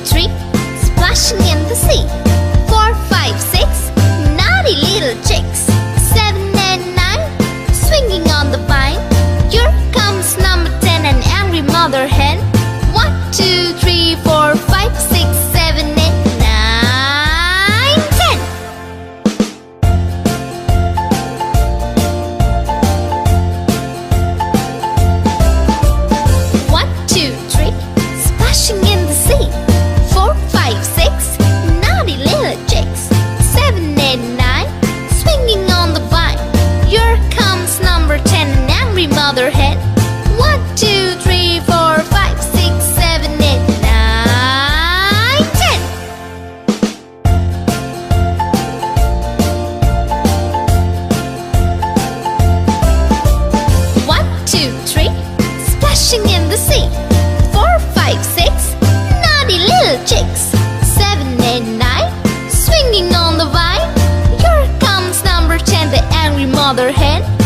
three, splashing in the sea. 4, 5, 6, naughty little chicks. 7 and 9, swinging on the vine. Here comes number 10, an angry mother hen. 1, 2, 3, 4, 5, 6, 7, 8, 9, 10. 1, 2, 3, splashing in the sea. 4, 5, 6, naughty little chicks. 7, 8, 9, swinging on the vine. Here comes number 10, an angry mother hen. 1, 2, 3, 4, 5, 6, 7, 8, 9, 10. 1, 2, 3, splashing in the sea. 4, 5, 6, naughty little chicks. 7, 8, 9, swinging on the vine. Here comes number 10, the angry mother hen.